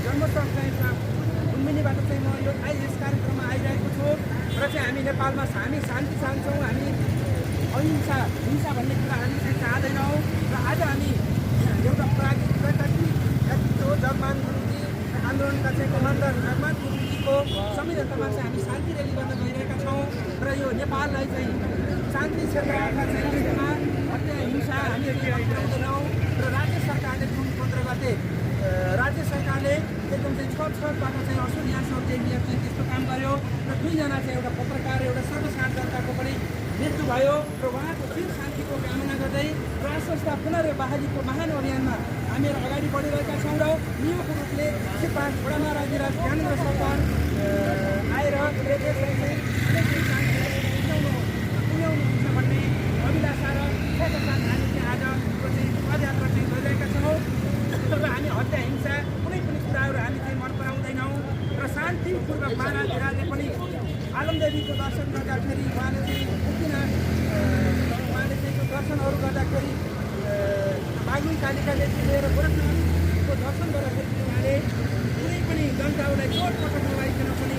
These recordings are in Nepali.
जन्मोत्सव चाहिँ लुम्बिनीबाट चाहिँ म यो यस कार्यक्रममा आइरहेको छु र चाहिँ हामी नेपालमा हामी शान्ति चाहन्छौँ, हामी अहिंसा हिंसा भन्ने कुरा हामी चाहिँ चाहँदैनौँ र आज हामी एउटा व्यक्तित्व जगमान गुरुजी आन्दोलनका चाहिँ कमान्डर जगमान गुरुजीको संविधानमा चाहिँ हामी शान्ति र्याली गर्न गइरहेका छौँ र यो नेपाललाई चाहिँ शान्ति क्षेत्रका चाहिँ यसमा हत्या हिंसा हामी अपनाउँदैनौँ र राज्य सरकारले जुन 15 गते राज्य सरकारले एकदम चाहिँ छटबाट चाहिँ असुर यासर देवीले चाहिँ त्यस्तो काम गर्यो र 2 जना चाहिँ एउटा पत्रकार एउटा सर्वसाधारण जनताको पनि मृत्यु भयो र उहाँको चिर शान्तिको कामना गर्दै राष्ट्र संस्था पुनर्बहालीको महान अभियानमा हामीहरू अगाडि बढिरहेका छौँ र नियमको रूपले श्रीपाद बडा महाराज ज्ञानेन्द्र सरकार आएर पुर्याउनुहुन्छ भन्ने अभिलाषा र साथ हामी चाहिँ आज चाहिँ पदयात्रा चाहिँ गरिरहेका छौँ र हामी हत्या हिंसा कुनै पनि कुराहरू हामी चाहिँ मन पराउँदैनौँ र शान्तिपूर्वक महाराजले पनि आलमदेवीको दर्शन गर्दाखेरि उहाँले चाहिँ उहाँले चाहिँ दर्शनहरू गर्दाखेरि बागलुङ कालिकादेखि लिएर गोरखनाथको दर्शन गर्दाखेरि उहाँले कुनै पनि जनताहरूलाई चोटपटक नभइकन पनि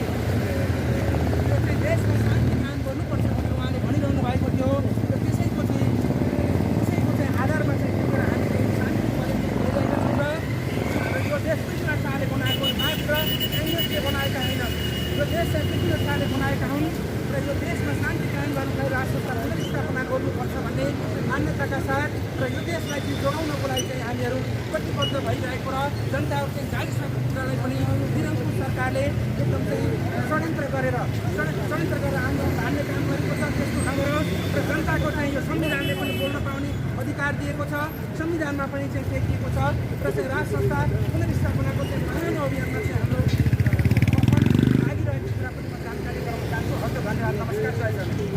यो चाहिँ देशमा शान्ति कायम गर्नुपर्छ भनेर उहाँले भनिरहनु भएको थियो र त्यसैको चाहिँ आधारमा चाहिँ त्यतिखेर हामी चाहिँ शान्ति गरिरहेका छौँ र यो देश कृष्ण शाहले बनाएको मात्र काङ्ग्रेसले बनाएका होइन, यो देश चाहिँ कृष्ण शाहले बनाएका हुन् र यो देशमा शान्ति कायम गर्नलाई राष्ट्र पुनर्स्थापना गर्नुपर्छ भन्ने मान्यताका साथ र यो देशलाई चाहिँ जोगाउनको लागि चाहिँ हामीहरू कटिबद्ध भइरहेको र जनताहरू चाहिँ जागिसकेको कुरालाई पनि निरङ्कुश सरकारले एकदम चाहिँ षड्यन्त्र गरेर आन्दोलन हाल्ने काम गरेको छ। त्यस्तो नगरोस् र जनताको चाहिँ यो संविधानले पनि बोल्न पाउने अधिकार दिएको छ, संविधानमा पनि चाहिँ लेखिएको छ र चाहिँ राष्ट्र संस्था पुनर्स्थापनाको चाहिँ महान अभियानमा चाहिँ हाम्रो लागिरहेको कुरा पनि म जानकारी गराउन चाहन्छु। हजुर धन्यवाद, नमस्कार, जय जगन्नाथ।